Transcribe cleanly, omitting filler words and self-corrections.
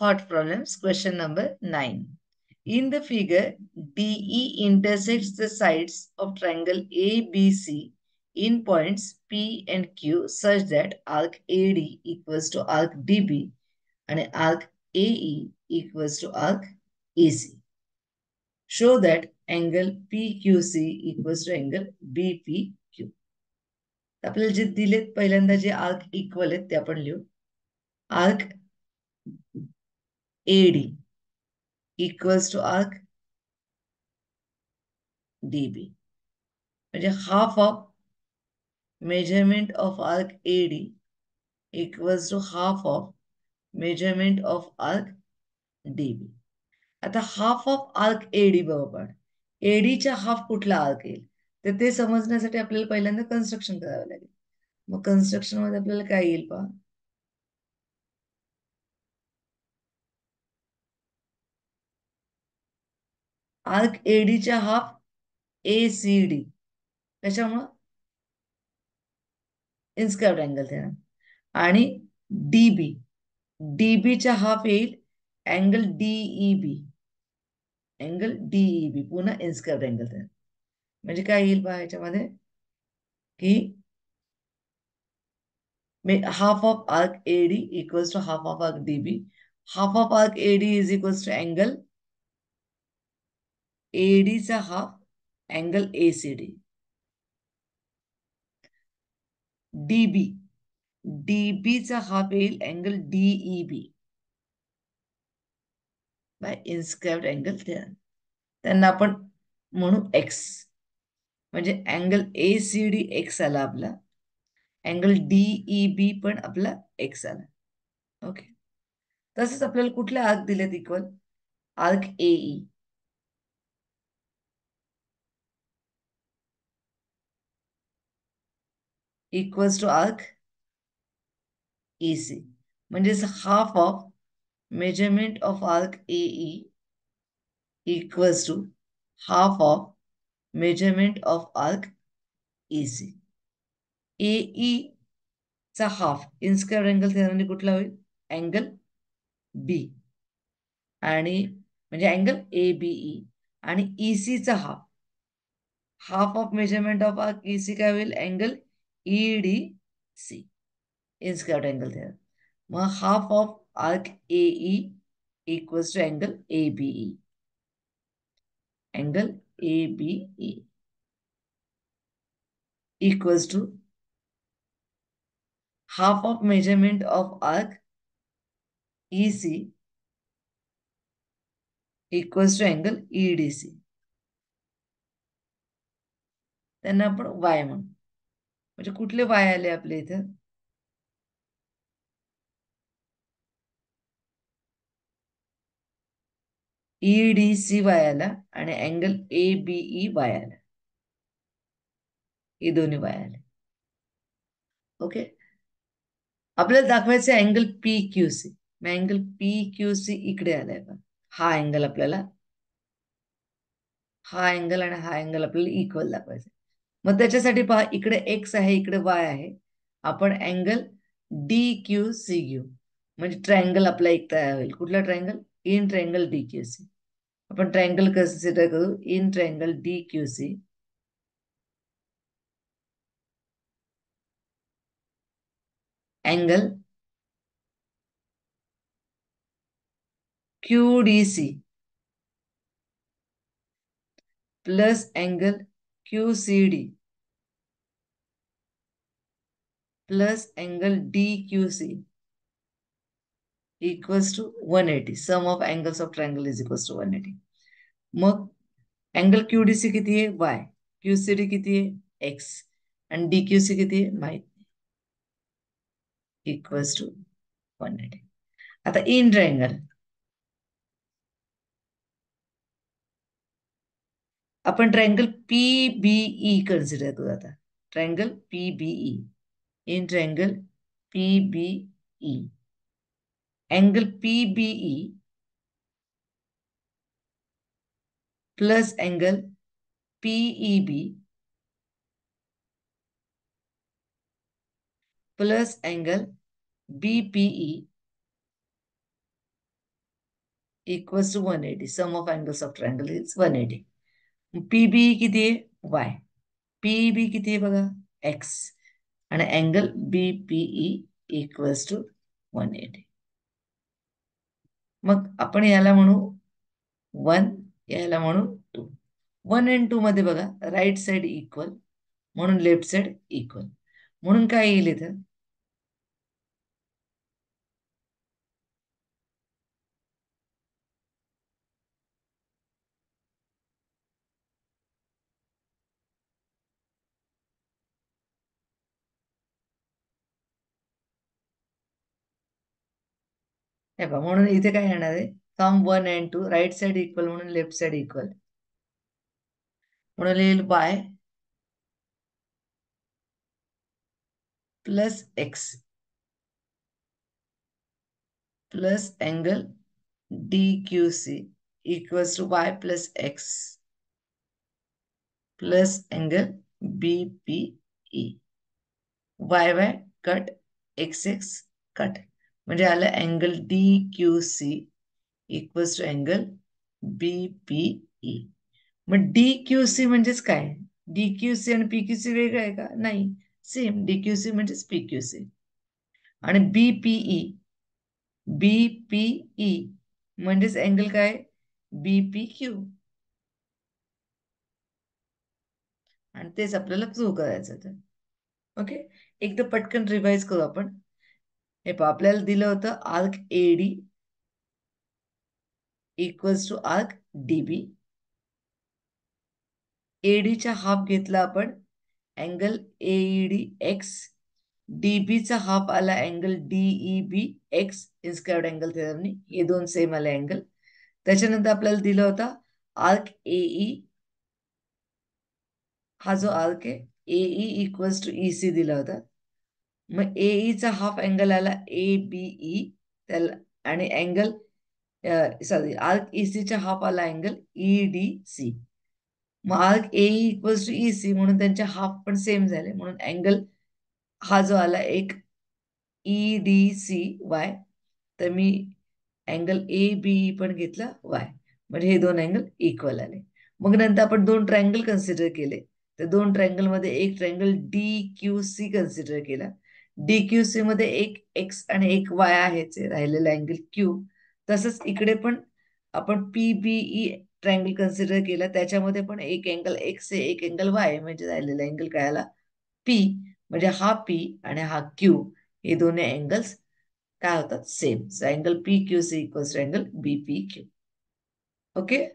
Hot problems, question number 9. In the figure, DE intersects the sides of triangle ABC in points P and Q such that arc AD equals to arc DB and arc AE equals to arc AC. Show that angle PQC equals to angle BPQ. आपल्याला जे दिलेत पहिल्यांदा जे arc equal आहेत ते आपण लिहू. Arc AD equals to arc DB. म्हणजे half of measurement of arc AD equals to half of measurement of arc DB. आता half of arc AD बरोबर AD च्या हाफ कुठला आर्क येईल तर ते समजण्यासाठी आपल्याला पहिल्यांदा कन्स्ट्रक्शन करावं लागेल. मग कन्स्ट्रक्शन मध्ये आपल्याला काय येईल पहा. आर्क AD च्या हाफ ACD त्याच्यामुळं इन्स्क्राइब्ड अँगल देणार आणि DB च्या हाफ येईल अँगल DEB पुन्हा इन्स्क्राइब्ड अँगल देणार. म्हणजे काय येईल पहा याच्यामध्ये की half of arc AD equals to half of arc DB. Half of arc AD is equals to angle AD चा half angle ACD. DB चा हाफ येईल angle DEB by inscribed angle theorem. त्यांना आपण म्हणू एक्स. म्हणजे angle ACD x आला आपला. Angle DEB पण आपला एक्स आला. ओके. तसंच आपल्याला कुठले आर्क दिलेत equal. Arc AE equals to arc EC. म्हणजेच half of measurement of arc AE equals to half of measurement of arc EC. AE चा हाफ इन्स्क्राइब्ड अँगल थिअरमने कुठला होईल अँगल B आणि म्हणजे अँगल ABE आणि EC चा half of measurement of arc EC काय होईल angle EDC inscribed angle theorem. मग half of arc AE equals to angle ABE angle ABE equals to half of measurement of arc EC equals to angle EDC. त्यांना आपण Y म्हणू. म्हणजे कुठले Y आले आपल्या इथं EDC Y आला आणि अँगल ABE Y आला. हे दोन्ही Y आले. ओके. आपल्याला दाखवायचं अँगल PQC. मग अँगल PQC इकडे आलाय का. हा अँगल आपल्याला हा अँगल आणि हा अँगल आपल्याला इक्वल दाखवायचा. मग त्याच्यासाठी पहा इकडे एक्स आहे इकडे वाय आहे. आपण अँगल DQC घेऊ. म्हणजे ट्रायंगल आपला एक तयार होईल. कुठला ट्रायंगल इन ट्रायंगल DQC. आपण ट्रायंगल कन्सिडर करू in triangle DQC. Angle QDC plus angle QCD plus angle DQC equals to 180. Sum of angles of triangle is equals to 180. मग अँगल QDC किती आहे Y, QCD किती आहे X आणि DQC किती आहे माहित नाही. Equals to 180. आता इन ट्रायंगल आपण ट्रायंगल PBE कन्सिडर करू. आता triangle PBE in triangle PBE angle PBE plus angle PEB plus angle BPE equals to 180. Sum of angles of triangle is 180. PB किती आहे? वाय. पीबी किती आहे बघा? X. आणि अँगल बीपीई इक्वल्स टू 180. मग आपण याला म्हणू 1, याला म्हणू 2. 1 आणि 2 मध्ये बघा राईट साइड इक्वल, म्हणून लेफ्ट साइड इक्वल. म्हणून काय येईल इथं? हे बघा, म्हणून इथे काय येणार आहे? From 1 and 2 right side equal म्हणून लेफ्ट साइड इक्वल, म्हणून येईल Y plus X plus angle D Q C equals to Y plus X plus angle BPE. Y Y cut, X X cut, म्हणजे आलं angle D Q C equals to angle BPE. मग D Q C म्हणजेच काय? D Q C आणि P Q C वेगळं आहे का? नाही, सेम. डी क्यू सी म्हणजेच पी क्यू सी. आणि बीपीई, बीपीई म्हणजेच अँगल काय? BP Q. आणि तेच आपल्याला प्रूव्ह करायचं होतं. ओके, एकदा पटकन रिवाइज करू आपण. हे पहा, आपल्याला दिलं होतं arc AD equals to arc DB. एडीचा हाफ घेतला आपण अँगल एईडी एक्स. डीबीचा हाफ आला angle DEB x inscribed angle थेरमनी. हे दोन सेम आले अँगल. त्याच्यानंतर आपल्याला दिला होता आर्क एई. हा जो आर्क आहे एई इक्वल्स टू ईसी दिला होता. मग एईचा हाफ अँगल आला ए बीई त्याला, आणि अँगल सॉरी आर्क ईसीचा हाफ आला अँगल ईडीसी. मग arc AE equals to EC म्हणून त्यांचे हाफ पण सेम झाले, म्हणून अँगल हा जो आला एक ईडीसी वाय. तर मी अँगल ए बीई पण घेतला वाय, म्हणजे हे दोन अँगल इक्वल आले. मग नंतर आपण दोन ट्रायंगल कन्सिडर केले. तर दोन ट्रायंगल मध्ये एक triangle D Q C consider केला. डी क्यू सी मध्ये एक एक्स आणि एक वाय आहेच राहिलेला अँगल क्यू. तसंच इकडे पण आपण पीबीई ट्रायंगल कन्सिडर केला, त्याच्यामध्ये पण एक अँगल एक्स आहे एक अँगल वाय, म्हणजे राहिलेला अँगल काय आला? पी. म्हणजे हा पी आणि हा क्यू हे दोन्ही अँगल्स काय होतात? Same. Angle P Q C equals to angle BP Q. Okay.